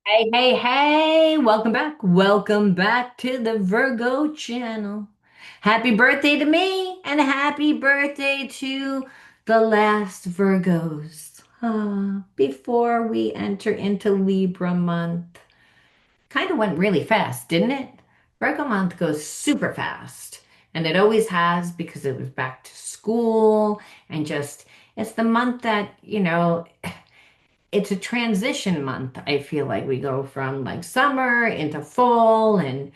Hey, hey, hey, welcome back. Welcome back to the Virgo channel. Happy birthday to me and happy birthday to the last Virgos. Before we enter into Libra month. Kind of went really fast, didn't it? Virgo month goes super fast. And it always has because it was back to school and just, it's the month that, it's a transition month. I feel like we go from like summer into fall and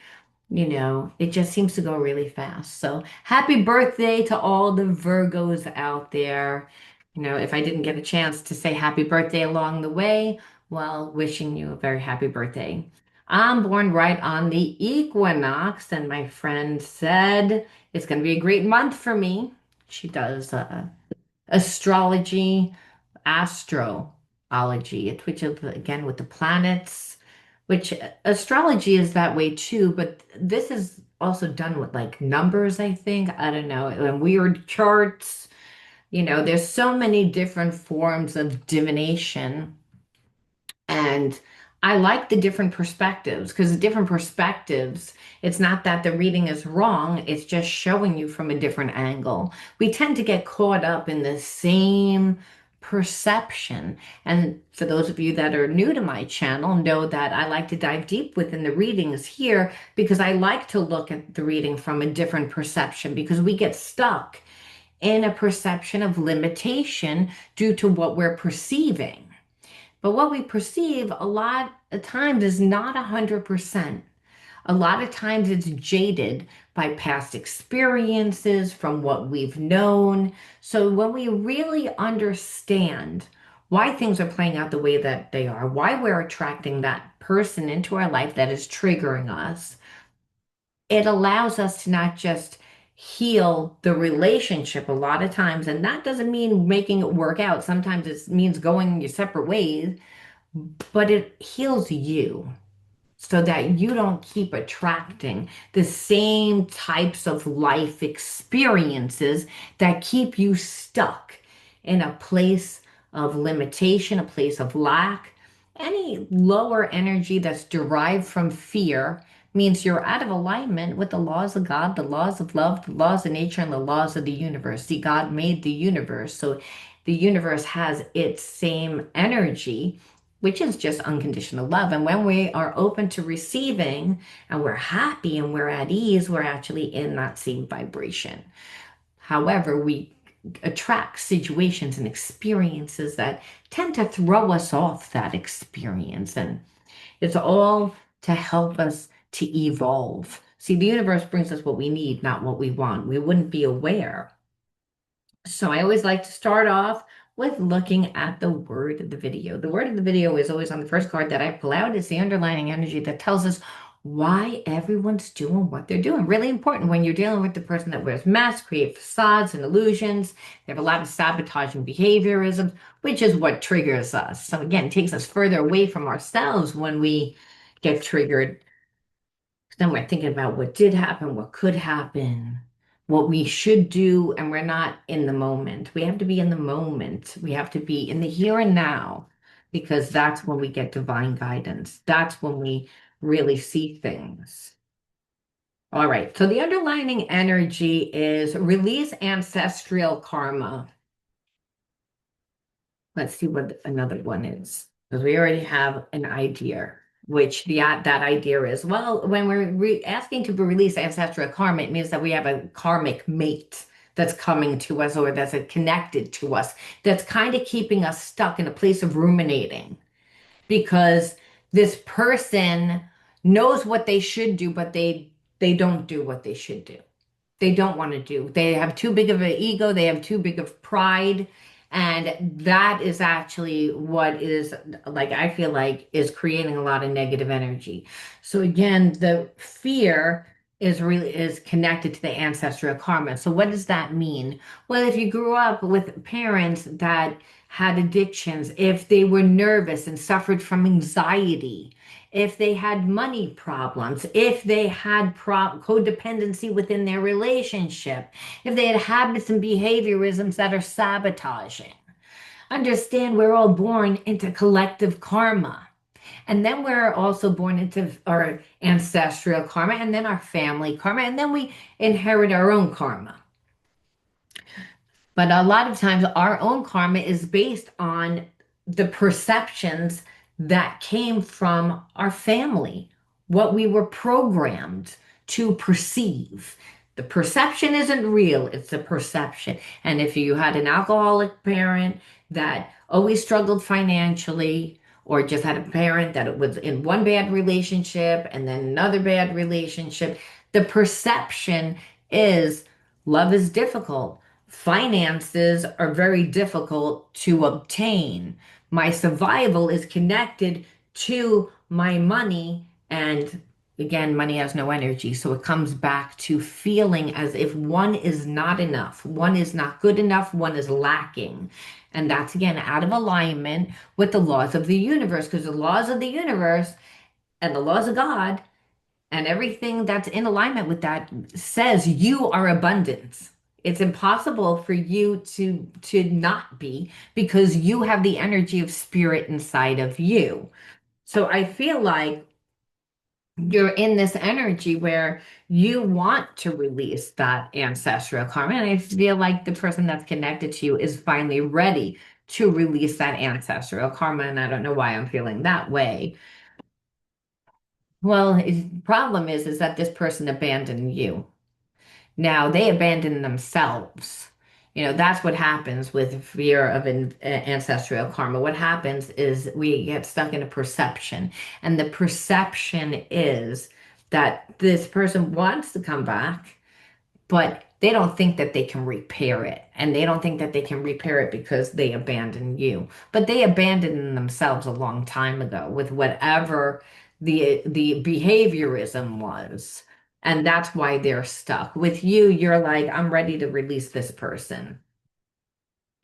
it just seems to go really fast. So happy birthday to all the Virgos out there. If I didn't get a chance to say happy birthday along the way, well, wishing you a very happy birthday. I'm born right on the equinox, and my friend said it's going to be a great month for me. She does astrology, astrology, which is again with the planets, which astrology is that way too, but this is also done with like numbers, I think. I don't know, and weird charts. There's so many different forms of divination and I like the different perspectives because the different perspectives, it's not that the reading is wrong, it's just showing you from a different angle. We tend to get caught up in the same perception. And for those of you that are new to my channel, know that I like to dive deep within the readings here because I like to look at the reading from a different perception because we get stuck in a perception of limitation due to what we're perceiving. But what we perceive a lot of times is not 100%. A lot of times it's jaded by past experiences, from what we've known. So when we really understand why things are playing out the way that they are, why we're attracting that person into our life that is triggering us, it allows us to not just heal the relationship a lot of times. And that doesn't mean making it work out. Sometimes it means going your separate ways, but it heals you so that you don't keep attracting the same types of life experiences that keep you stuck in a place of limitation, a place of lack. Any lower energy that's derived from fear means you're out of alignment with the laws of God, the laws of love, the laws of nature, and the laws of the universe. See, God made the universe, so the universe has its same energy, which is just unconditional love. And when we are open to receiving and we're happy and we're at ease, we're actually in that same vibration. However, we attract situations and experiences that tend to throw us off that experience. And it's all to help us to evolve. See, the universe brings us what we need, not what we want. We wouldn't be aware. So I always like to start off with looking at the word of the video. The word of the video is always on the first card that I pull out. It's the underlining energy that tells us why everyone's doing what they're doing. Really important when you're dealing with the person that wears masks, create facades and illusions. They have a lot of sabotaging behaviorism, which is what triggers us. So again, it takes us further away from ourselves when we get triggered. Then we're thinking about what did happen, what could happen, what we should do, and we're not in the moment. We have to be in the moment. We have to be in the here and now because that's when we get divine guidance. That's when we really see things. All right, so the underlining energy is release ancestral karma. Let's see what another one is, because we already have an idea, which that idea is, well, when we're asking to release ancestral karma, it means that we have a karmic mate that's coming to us or that's connected to us, that's kind of keeping us stuck in a place of ruminating because this person knows what they should do, but they don't do what they should do. They don't want to do. They have too big of an ego, they have too big of pride, and that is actually what is, like, I feel like is creating a lot of negative energy. So again, the fear is connected to the ancestral karma. So what does that mean? Well, if you grew up with parents that had addictions, if they were nervous and suffered from anxiety, if they had money problems, if they had codependency within their relationship, if they had habits and behaviorisms that are sabotaging. Understand we're all born into collective karma. And then we're also born into our ancestral karma and then our family karma, and then we inherit our own karma. But a lot of times, our own karma is based on the perceptions that came from our family, what we were programmed to perceive. The perception isn't real, it's a perception. And if you had an alcoholic parent that always struggled financially, or just had a parent that was in one bad relationship and then another bad relationship, the perception is love is difficult. Finances are very difficult to obtain. My survival is connected to my money, and again, money has no energy. So it comes back to feeling as if one is not enough, one is not good enough, one is lacking. And that's again out of alignment with the laws of the universe, because the laws of the universe and the laws of God and everything that's in alignment with that says you are abundance. It's impossible for you to not be, because you have the energy of spirit inside of you. So I feel like you're in this energy where you want to release that ancestral karma. And I feel like the person that's connected to you is finally ready to release that ancestral karma. And I don't know why I'm feeling that way. Well, the problem is that this person abandoned you. Now they abandon themselves. That's what happens with fear of ancestral karma. What happens is we get stuck in a perception, and the perception is that this person wants to come back, but they don't think that they can repair it. And they don't think that they can repair it because they abandoned you. But they abandoned themselves a long time ago with whatever the behaviorism was. And that's why they're stuck. With you, you're like, I'm ready to release this person.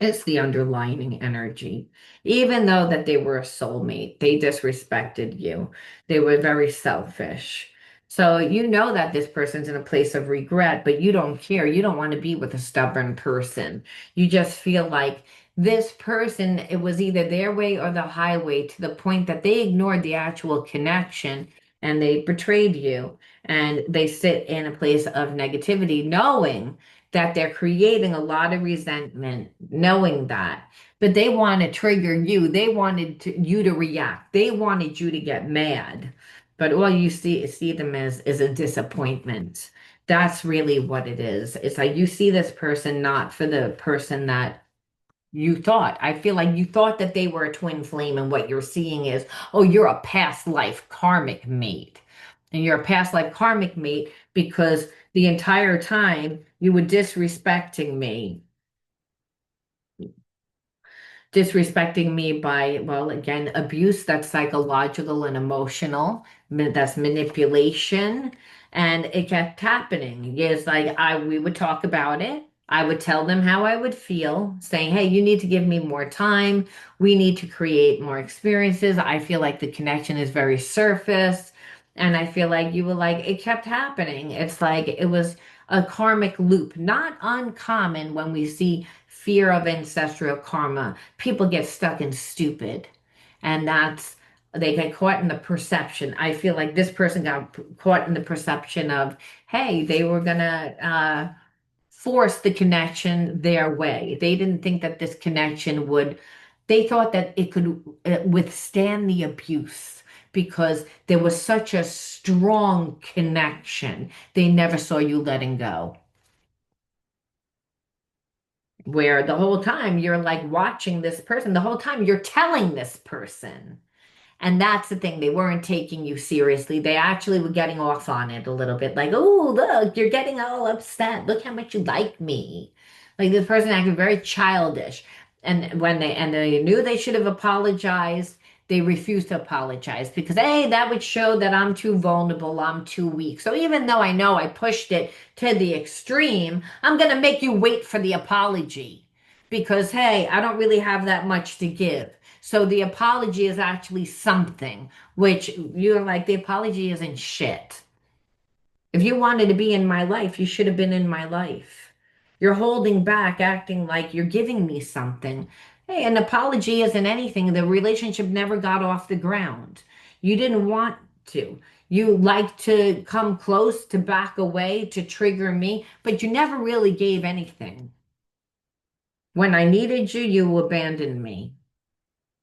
It's the underlying energy. Even though that they were a soulmate, they disrespected you. They were very selfish. So you know that this person's in a place of regret, but you don't care. You don't want to be with a stubborn person. You just feel like this person, it was either their way or the highway, to the point that they ignored the actual connection and they betrayed you. And they sit in a place of negativity, knowing that they're creating a lot of resentment, knowing that. But they want to trigger you. They wanted you to react. They wanted you to get mad. But all you see them as is a disappointment. That's really what it is. It's like you see this person not for the person that you thought. I feel like you thought that they were a twin flame, and what you're seeing is, oh, you're a past life karmic mate. And you're a past life karmic mate because the entire time you were disrespecting me by, well, again, abuse that's psychological and emotional, that's manipulation. And it kept happening. It's like we would talk about it. I would tell them how I would feel, saying, hey, you need to give me more time. We need to create more experiences. I feel like the connection is very surface. And I feel like you were like, it kept happening. It's like it was a karmic loop, not uncommon when we see fear of ancestral karma. People get stuck in stupid, and they get caught in the perception. I feel like this person got caught in the perception of, hey, they were gonna force the connection their way. They didn't think that this connection would, they thought that it could withstand the abuse because there was such a strong connection. They never saw you letting go. Where the whole time you're like watching this person, the whole time you're telling this person. And that's the thing. They weren't taking you seriously. They actually were getting off on it a little bit. Like, oh, look, you're getting all upset. Look how much you like me. Like this person acted very childish. And they knew they should have apologized, they refused to apologize because, hey, that would show that I'm too vulnerable, I'm too weak. So even though I know I pushed it to the extreme, I'm going to make you wait for the apology because, hey, I don't really have that much to give. So the apology is actually something, which you're like, the apology isn't shit. If you wanted to be in my life, you should have been in my life. You're holding back, acting like you're giving me something. Hey, an apology isn't anything. The relationship never got off the ground. You didn't want to. You like to come close, to back away, to trigger me, but you never really gave anything. When I needed you, you abandoned me,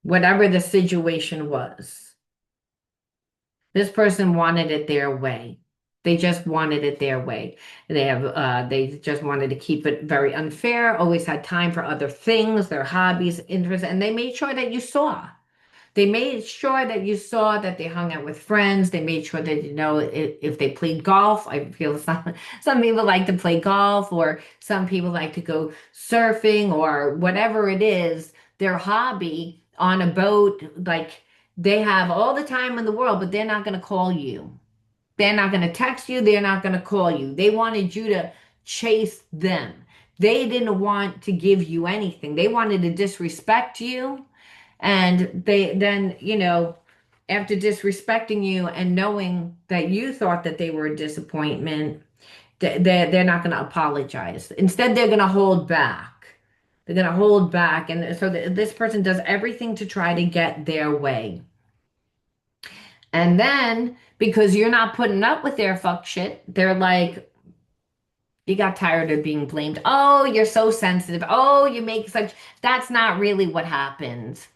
whatever the situation was. This person wanted it their way. They just wanted it their way. They just wanted to keep it very unfair, always had time for other things, their hobbies, interests, and they made sure that you saw. They made sure that you saw that they hung out with friends. They made sure that, if they played golf. I feel some people like to play golf, or some people like to go surfing, or whatever it is, their hobby on a boat. Like, they have all the time in the world, but they're not going to call you. They're not going to text you. They're not going to call you. They wanted you to chase them. They didn't want to give you anything. They wanted to disrespect you, and they then, after disrespecting you and knowing that you thought that they were a disappointment, they're not going to apologize. Instead, they're going to hold back. They're going to hold back. And so this person does everything to try to get their way. And then, because you're not putting up with their fuck shit, they're like, you got tired of being blamed. Oh, you're so sensitive. Oh, you make such. That's not really what happens.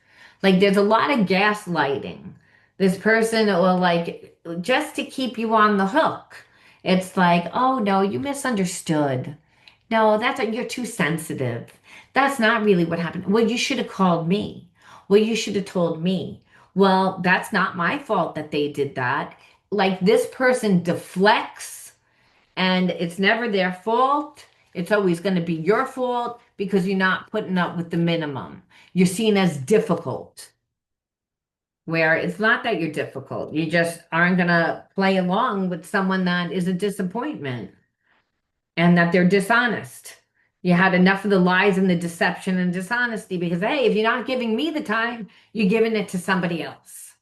Like, there's a lot of gaslighting. This person will, like, just to keep you on the hook. It's like, oh no, you misunderstood. No, you're too sensitive. That's not really what happened. Well, you should have called me. Well, you should have told me. Well, that's not my fault that they did that. Like, this person deflects, and it's never their fault. It's always going to be your fault because you're not putting up with the minimum. You're seen as difficult, where it's not that you're difficult. You just aren't going to play along with someone that is a disappointment, and that they're dishonest. You had enough of the lies and the deception and dishonesty, because, hey, if you're not giving me the time, you're giving it to somebody else.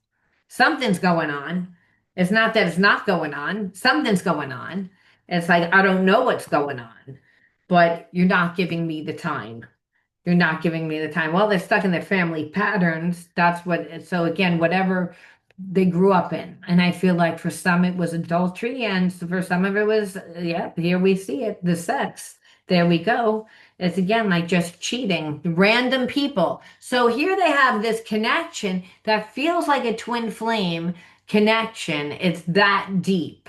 Something's going on. It's not that it's not going on. Something's going on. It's like, I don't know what's going on, but you're not giving me the time. You're not giving me the time. Well, they're stuck in their family patterns. That's what, so again, whatever they grew up in. And I feel like for some it was adultery, and for some of it was, yeah, here we see it, the sex. There we go. It's again like just cheating, random people. So here they have this connection that feels like a twin flame connection. It's that deep.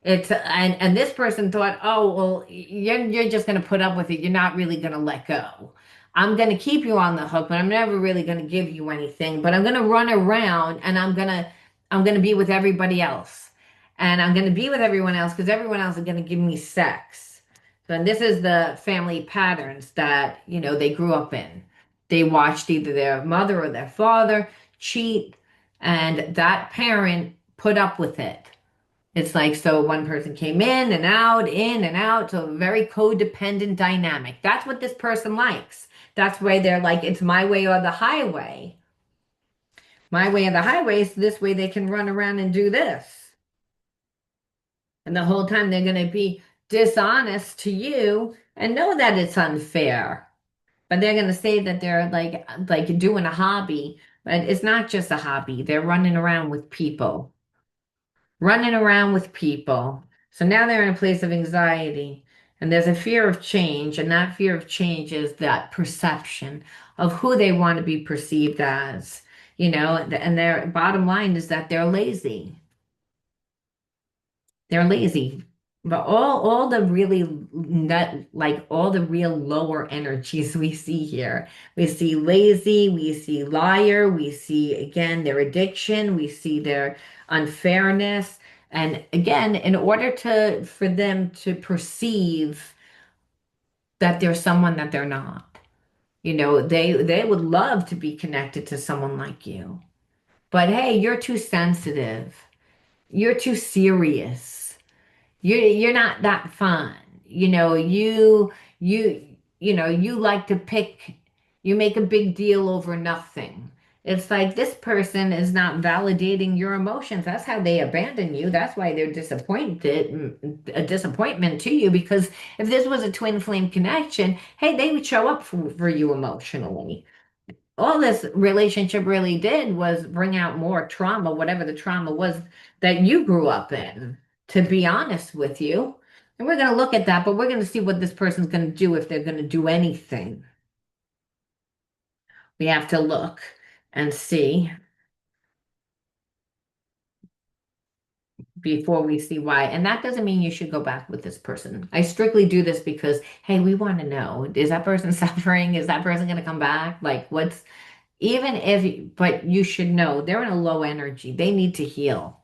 And this person thought, oh, well, you're just going to put up with it. You're not really going to let go. I'm going to keep you on the hook, but I'm never really going to give you anything. But I'm going to run around, and I'm going to be with everybody else. And I'm going to be with everyone else because everyone else is going to give me sex. So, and this is the family patterns that, they grew up in. They watched either their mother or their father cheat, and that parent put up with it. It's like, so one person came in and out. So a very codependent dynamic. That's what this person likes. That's why they're like, it's my way or the highway. My way or the highway, so this way they can run around and do this. And the whole time they're going to be dishonest to you and know that it's unfair. But they're going to say that they're like doing a hobby, but it's not just a hobby. They're running around with people. Running around with people. So now they're in a place of anxiety, and there's a fear of change, and that fear of change is that perception of who they want to be perceived as, and their bottom line is that they're lazy. They're lazy. But all the really not like all the real lower energies we see here. We see lazy, we see liar, we see again their addiction, we see their unfairness. And again, in order for them to perceive that they're someone that they're not, they would love to be connected to someone like you. But hey, you're too sensitive. You're too serious. You're not that fun. You like to you make a big deal over nothing. It's like this person is not validating your emotions. That's how they abandon you. That's why they're a disappointment to you. Because if this was a twin flame connection, hey, they would show up for you emotionally. all this relationship really did was bring out more trauma, whatever the trauma was that you grew up in, to be honest with you. And we're going to look at that, but we're going to see what this person's going to do if they're going to do anything. We have to look and see before we see why. And that doesn't mean you should go back with this person. I strictly do this because, hey, we want to know, is that person suffering? Is that person going to come back? Like, what's, even if, but you should know they're in a low energy. They need to heal.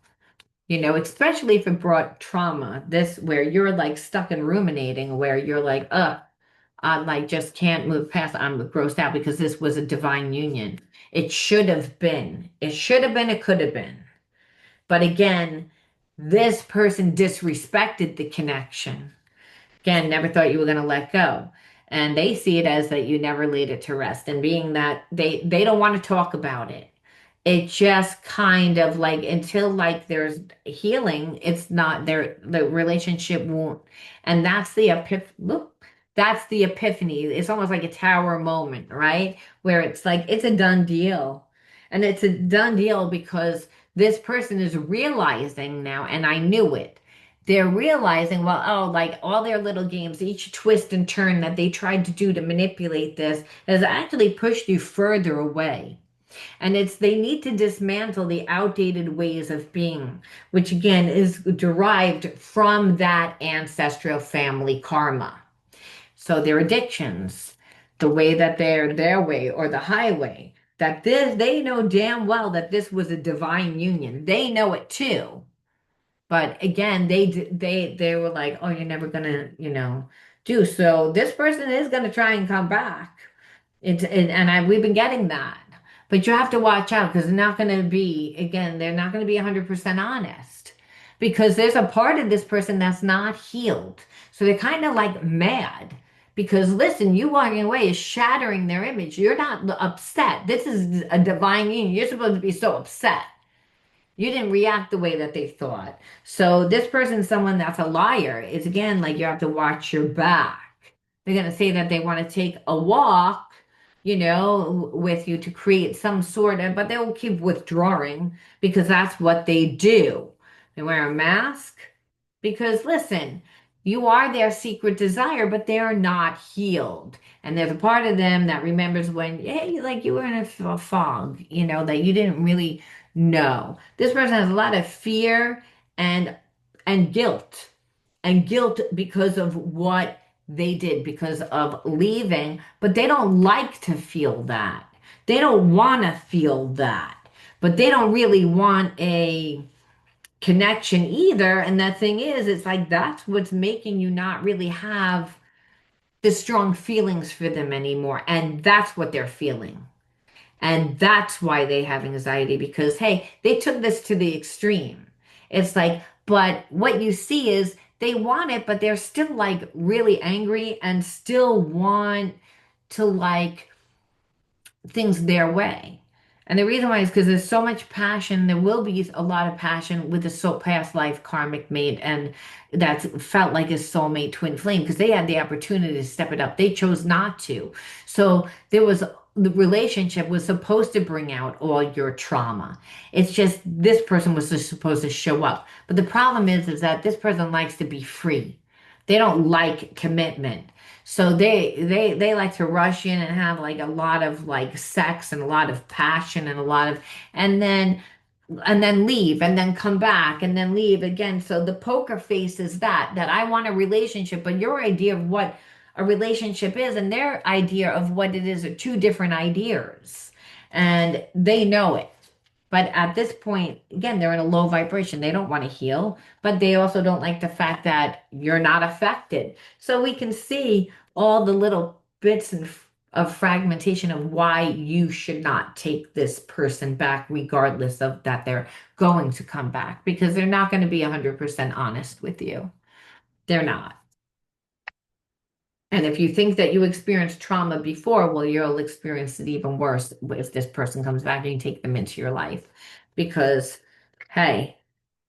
Especially if it brought trauma, this where you're like stuck and ruminating, where you're like, I like just can't move past. I'm grossed out because this was a divine union. It should have been. It should have been. It could have been. But again, this person disrespected the connection. Again, never thought you were going to let go. And they see it as that you never laid it to rest. And being that they don't want to talk about it. It just kind of like until like there's healing, it's not there, the relationship won't. And that's the that's the epiphany. It's almost like a tower moment, right? Where it's like it's a done deal. And it's a done deal because this person is realizing now, and I knew it. They're realizing, well, oh, like all their little games, each twist and turn that they tried to do to manipulate this has actually pushed you further away. And it's they need to dismantle the outdated ways of being, which again is derived from that ancestral family karma. So their addictions, the way that they're their way or the highway, that this they know damn well that this was a divine union. They know it too. But again, they were like, "Oh, you're never gonna, do." So this person is gonna try and come back. We've been getting that. But you have to watch out because they're not going to be, again, they're not going to be 100% honest because there's a part of this person that's not healed. So they're kind of like mad because listen, you walking away is shattering their image. You're not upset. This is a divine union. You're supposed to be so upset. You didn't react the way that they thought. So this person's someone that's a liar. It's again like you have to watch your back. They're going to say that they want to take a walk, with you to create some sort of, but they'll keep withdrawing because that's what they do. They wear a mask because listen, you are their secret desire, but they are not healed. And there's a part of them that remembers when, hey, like you were in a fog, that you didn't really know. This person has a lot of fear and and guilt because of what they did because of leaving, but they don't like to feel that. They don't want to feel that, but they don't really want a connection either. And the thing is, it's like that's what's making you not really have the strong feelings for them anymore. And that's what they're feeling. And that's why they have anxiety because, hey, they took this to the extreme. It's like, but what you see is they want it, but they're still like really angry and still want to like things their way. And the reason why is because there's so much passion. There will be a lot of passion with the soul past life karmic mate, and that's felt like a soulmate twin flame because they had the opportunity to step it up. They chose not to. So there was the relationship was supposed to bring out all your trauma. It's just this person was just supposed to show up. But the problem is that this person likes to be free. They don't like commitment. So they like to rush in and have like a lot of like sex and a lot of passion and a lot of and then leave and then come back and then leave again. So the poker face is that I want a relationship, but your idea of what a relationship is and their idea of what it is are two different ideas. And they know it. But at this point, again, they're in a low vibration. They don't want to heal, but they also don't like the fact that you're not affected. So we can see all the little bits of fragmentation of why you should not take this person back, regardless of that they're going to come back, because they're not going to be 100% honest with you. They're not. And if you think that you experienced trauma before, well, you'll experience it even worse if this person comes back and you take them into your life. Because, hey,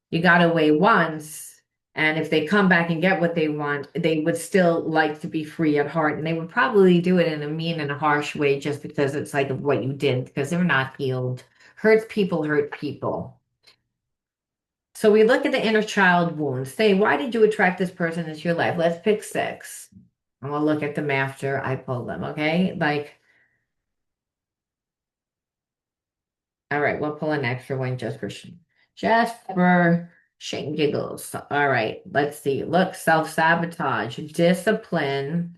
you got away once. And if they come back and get what they want, they would still like to be free at heart. And they would probably do it in a mean and a harsh way just because it's like of what you did, because they're not healed. Hurt people hurt people. So we look at the inner child wounds. Say, why did you attract this person into your life? Let's pick six. And we'll look at them after I pull them, okay? Like, all right, we'll pull an extra one just for shit and giggles. All right, let's see. Look, self-sabotage, discipline,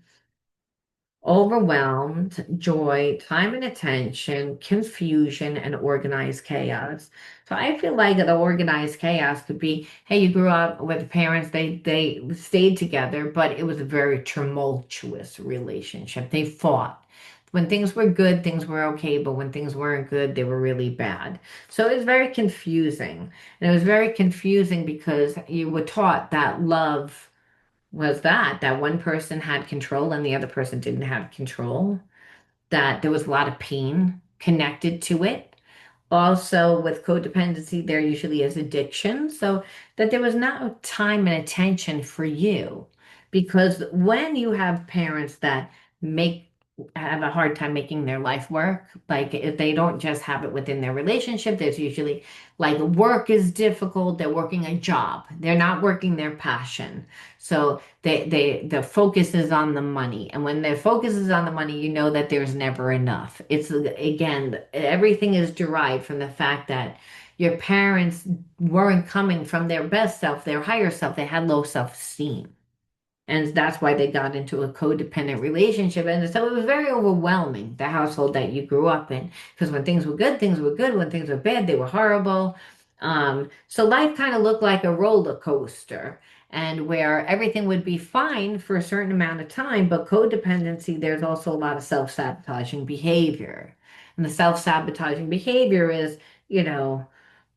overwhelmed, joy, time and attention, confusion, and organized chaos. So I feel like the organized chaos could be, hey, you grew up with parents, they stayed together, but it was a very tumultuous relationship. They fought. When things were good, things were okay, but when things weren't good, they were really bad. So it was very confusing. And it was very confusing because you were taught that love was that one person had control and the other person didn't have control, that there was a lot of pain connected to it. Also, with codependency, there usually is addiction, so that there was not time and attention for you. Because when you have parents that make have a hard time making their life work, like if they don't just have it within their relationship, there's usually like work is difficult, they're working a job, they're not working their passion. So the focus is on the money. And when the focus is on the money, you know that there's never enough. It's again, everything is derived from the fact that your parents weren't coming from their best self, their higher self. They had low self-esteem. And that's why they got into a codependent relationship. And so it was very overwhelming, the household that you grew up in. Because when things were good, things were good. When things were bad, they were horrible. So life kind of looked like a roller coaster, and where everything would be fine for a certain amount of time, but codependency, there's also a lot of self-sabotaging behavior. And the self-sabotaging behavior is, you know,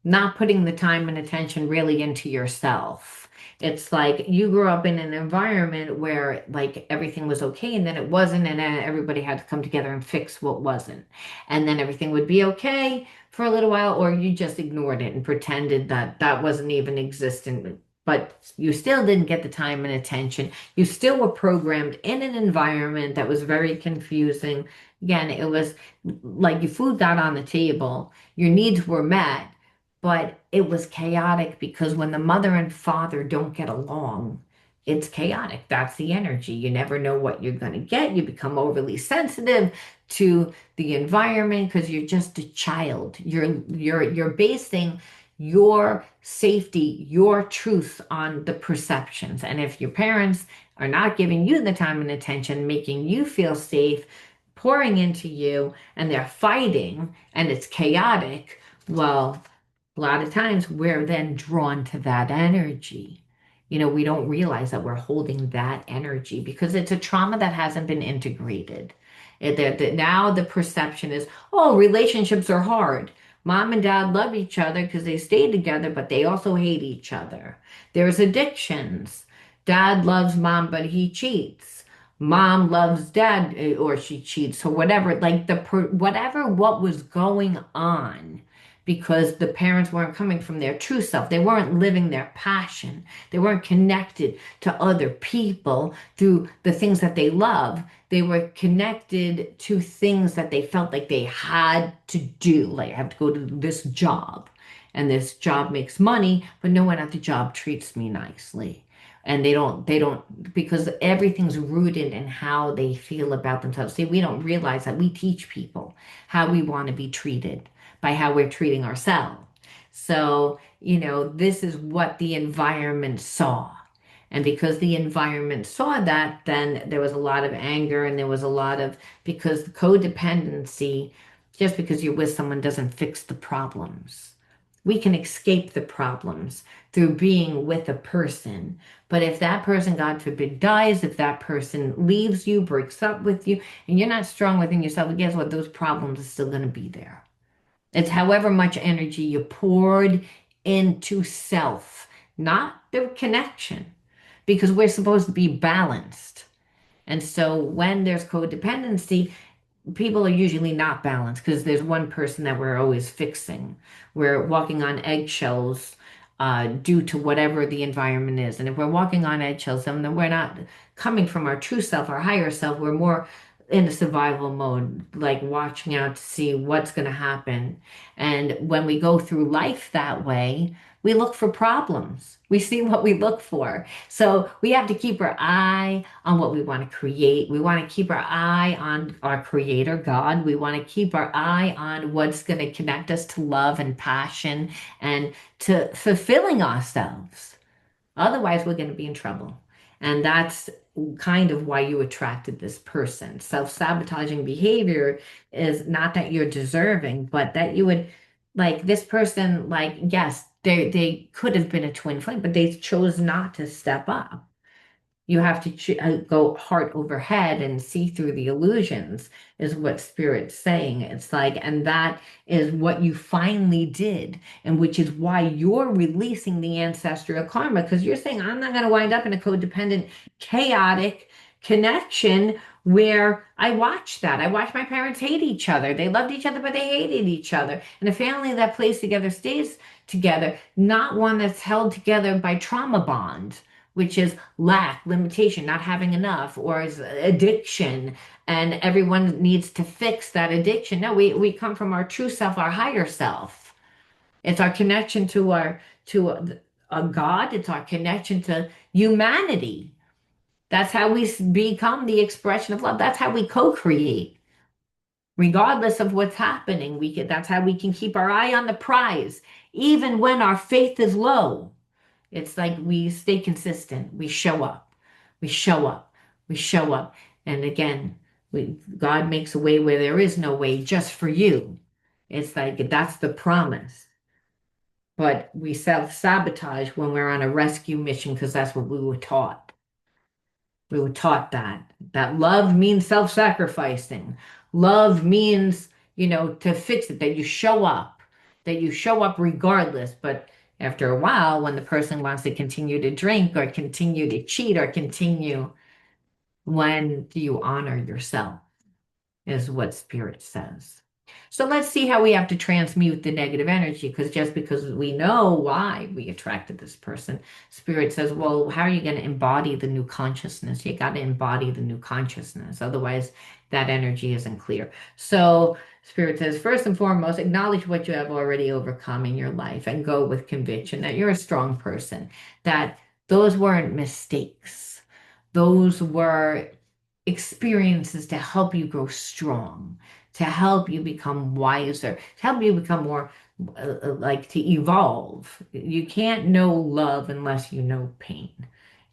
not putting the time and attention really into yourself. It's like you grew up in an environment where like everything was okay and then it wasn't, and then everybody had to come together and fix what wasn't. And then everything would be okay for a little while, or you just ignored it and pretended that that wasn't even existent. But you still didn't get the time and attention. You still were programmed in an environment that was very confusing. Again, it was like your food got on the table, your needs were met, but it was chaotic because when the mother and father don't get along, it's chaotic. That's the energy. You never know what you're going to get. You become overly sensitive to the environment because you're just a child. You're basing your safety, your truth on the perceptions. And if your parents are not giving you the time and attention, making you feel safe, pouring into you, and they're fighting and it's chaotic, well, a lot of times we're then drawn to that energy. We don't realize that we're holding that energy because it's a trauma that hasn't been integrated. Now the perception is, oh, relationships are hard. Mom and dad love each other because they stay together, but they also hate each other. There's addictions. Dad loves mom, but he cheats. Mom loves dad, or she cheats, or whatever. Like whatever what was going on, because the parents weren't coming from their true self. They weren't living their passion. They weren't connected to other people through the things that they love. They were connected to things that they felt like they had to do. Like, I have to go to this job, and this job makes money, but no one at the job treats me nicely. And they don't, because everything's rooted in how they feel about themselves. See, we don't realize that we teach people how we want to be treated by how we're treating ourselves. So, this is what the environment saw. And because the environment saw that, then there was a lot of anger, and there was a lot of, because the codependency, just because you're with someone doesn't fix the problems. We can escape the problems through being with a person. But if that person, God forbid, dies, if that person leaves you, breaks up with you, and you're not strong within yourself, guess what? Those problems are still going to be there. It's however much energy you poured into self, not the connection, because we're supposed to be balanced. And so when there's codependency, people are usually not balanced because there's one person that we're always fixing. We're walking on eggshells, due to whatever the environment is. And if we're walking on eggshells, then we're not coming from our true self, our higher self. We're more in a survival mode, like watching out to see what's going to happen. And when we go through life that way, we look for problems. We see what we look for. So we have to keep our eye on what we want to create. We want to keep our eye on our creator, God. We want to keep our eye on what's going to connect us to love and passion and to fulfilling ourselves. Otherwise, we're going to be in trouble. And that's kind of why you attracted this person. Self-sabotaging behavior is not that you're deserving, but that you would like this person, like, yes, they could have been a twin flame, but they chose not to step up. You have to go heart over head and see through the illusions, is what Spirit's saying. It's like, and that is what you finally did, and which is why you're releasing the ancestral karma, because you're saying, I'm not going to wind up in a codependent, chaotic connection where I watched that. I watched my parents hate each other. They loved each other, but they hated each other. And a family that plays together stays together, not one that's held together by trauma bond, which is lack, limitation, not having enough, or is addiction, and everyone needs to fix that addiction. No, we come from our true self, our higher self. It's our connection to our to a God. It's our connection to humanity. That's how we become the expression of love. That's how we co-create, regardless of what's happening. That's how we can keep our eye on the prize, even when our faith is low. It's like we stay consistent. We show up. We show up. We show up. And again, God makes a way where there is no way just for you. It's like that's the promise. But we self-sabotage when we're on a rescue mission because that's what we were taught. We were taught that love means self-sacrificing. Love means, to fix it, that you show up regardless. But after a while, when the person wants to continue to drink or continue to cheat or continue, when do you honor yourself? Is what Spirit says. So let's see how we have to transmute the negative energy, because just because we know why we attracted this person, Spirit says, well, how are you going to embody the new consciousness? You got to embody the new consciousness. Otherwise, that energy isn't clear. So Spirit says, first and foremost, acknowledge what you have already overcome in your life and go with conviction that you're a strong person, that those weren't mistakes. Those were experiences to help you grow strong, to help you become wiser, to help you become more like to evolve. You can't know love unless you know pain.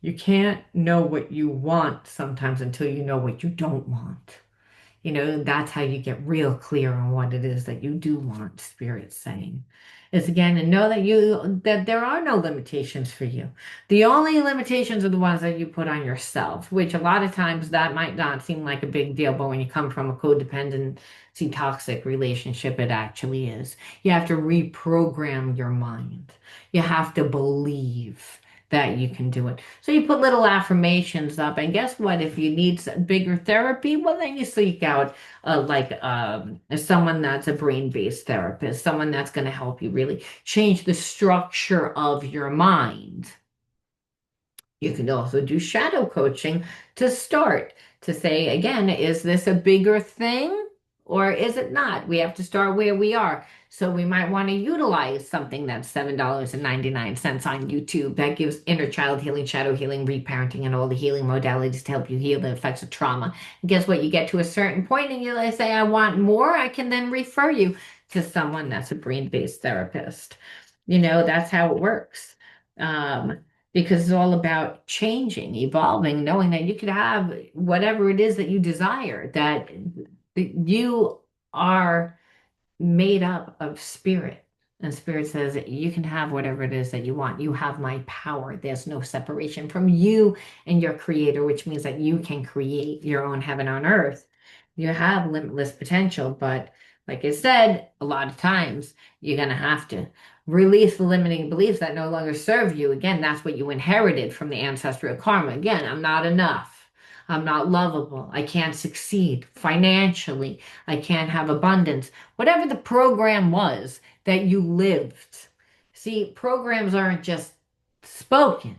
You can't know what you want sometimes until you know what you don't want. That's how you get real clear on what it is that you do want, Spirit's saying. Is again, and know that there are no limitations for you. The only limitations are the ones that you put on yourself, which a lot of times that might not seem like a big deal, but when you come from a codependency toxic relationship, it actually is. You have to reprogram your mind. You have to believe that you can do it. So you put little affirmations up, and guess what? If you need bigger therapy, well, then you seek out someone that's a brain-based therapist, someone that's going to help you really change the structure of your mind. You can also do shadow coaching to start to say, again, is this a bigger thing or is it not? We have to start where we are. So we might want to utilize something that's $7.99 on YouTube that gives inner child healing, shadow healing, reparenting, and all the healing modalities to help you heal the effects of trauma. And guess what? You get to a certain point and you say, I want more. I can then refer you to someone that's a brain-based therapist. That's how it works. Because it's all about changing, evolving, knowing that you could have whatever it is that you desire, that you are made up of spirit. And spirit says that you can have whatever it is that you want. You have my power. There's no separation from you and your creator, which means that you can create your own heaven on earth. You have limitless potential, but like I said, a lot of times you're going to have to release the limiting beliefs that no longer serve you. Again, that's what you inherited from the ancestral karma. Again, I'm not enough. I'm not lovable. I can't succeed financially. I can't have abundance. Whatever the program was that you lived. See, programs aren't just spoken.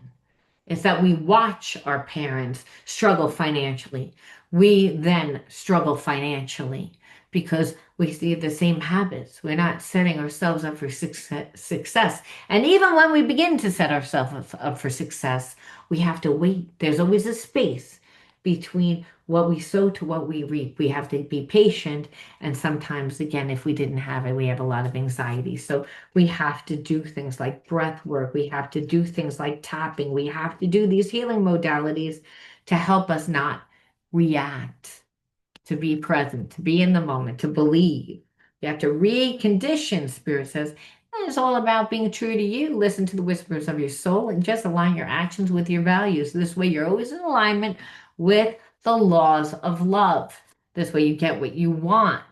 It's that we watch our parents struggle financially. We then struggle financially because we see the same habits. We're not setting ourselves up for success. And even when we begin to set ourselves up for success, we have to wait. There's always a space between what we sow to what we reap. We have to be patient. And sometimes, again, if we didn't have it, we have a lot of anxiety. So we have to do things like breath work. We have to do things like tapping. We have to do these healing modalities to help us not react, to be present, to be in the moment, to believe. You have to recondition, Spirit says. And it's all about being true to you. Listen to the whispers of your soul and just align your actions with your values. This way, you're always in alignment with the laws of love. This way, you get what you want.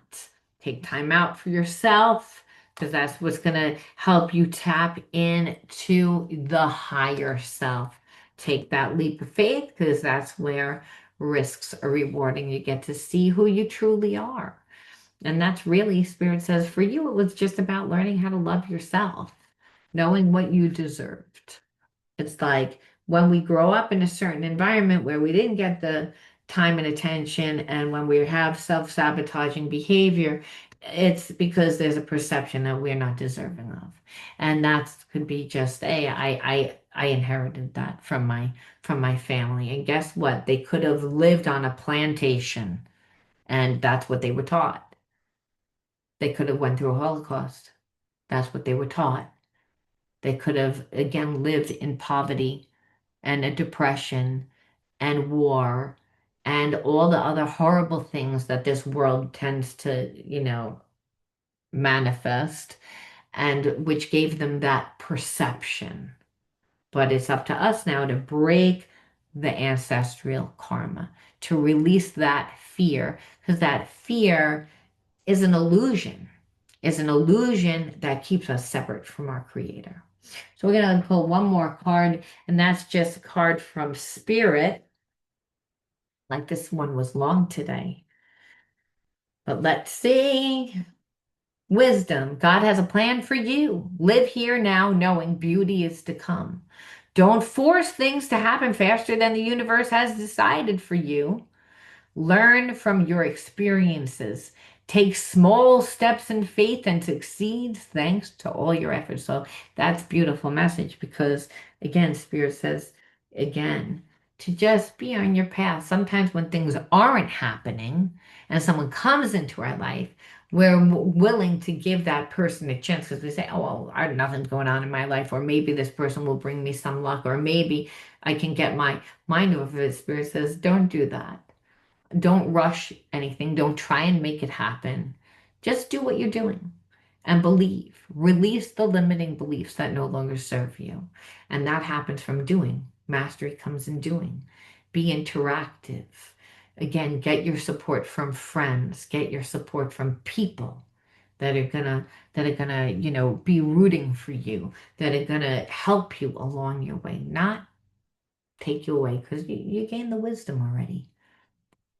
Take time out for yourself because that's what's going to help you tap into the higher self. Take that leap of faith because that's where risks are rewarding. You get to see who you truly are. And that's really, Spirit says, for you, it was just about learning how to love yourself, knowing what you deserved. It's like when we grow up in a certain environment where we didn't get the time and attention, and when we have self-sabotaging behavior, it's because there's a perception that we're not deserving of. And that could be just, hey, I inherited that from my family. And guess what? They could have lived on a plantation, and that's what they were taught. They could have went through a Holocaust. That's what they were taught. They could have, again, lived in poverty and a depression and war and all the other horrible things that this world tends to, manifest, and which gave them that perception. But it's up to us now to break the ancestral karma, to release that fear, because that fear is an illusion, that keeps us separate from our creator. So we're going to pull one more card, and that's just a card from Spirit. Like this one was long today. But let's see. Wisdom. God has a plan for you. Live here now, knowing beauty is to come. Don't force things to happen faster than the universe has decided for you. Learn from your experiences. Take small steps in faith and succeed thanks to all your efforts. So that's a beautiful message because, again, Spirit says, again, to just be on your path. Sometimes when things aren't happening and someone comes into our life, we're willing to give that person a chance because we say, oh, well, nothing's going on in my life, or maybe this person will bring me some luck, or maybe I can get my mind off of it. Spirit says, don't do that. Don't rush anything. Don't try and make it happen. Just do what you're doing and believe. Release the limiting beliefs that no longer serve you. And that happens from doing. Mastery comes in doing. Be interactive. Again, get your support from friends. Get your support from people that are gonna be rooting for you, that are gonna help you along your way, not take you away because you gained the wisdom already.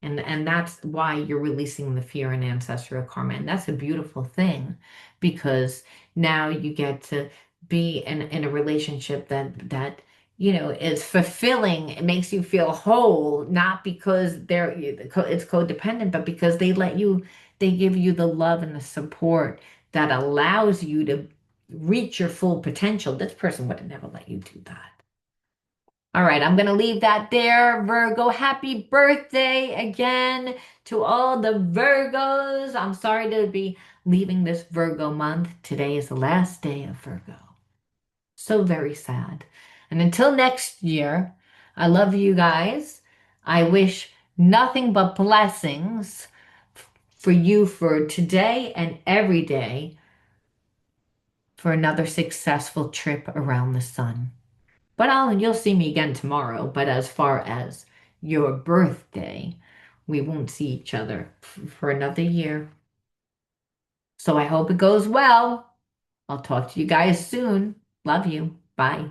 And that's why you're releasing the fear and ancestral karma. And that's a beautiful thing because now you get to be in a relationship that is fulfilling. It makes you feel whole, not because it's codependent, but because they give you the love and the support that allows you to reach your full potential. This person would have never let you do that. All right, I'm going to leave that there, Virgo. Happy birthday again to all the Virgos. I'm sorry to be leaving this Virgo month. Today is the last day of Virgo. So very sad. And until next year, I love you guys. I wish nothing but blessings for you for today and every day for another successful trip around the sun. But you'll see me again tomorrow. But as far as your birthday, we won't see each other for another year. So I hope it goes well. I'll talk to you guys soon. Love you. Bye.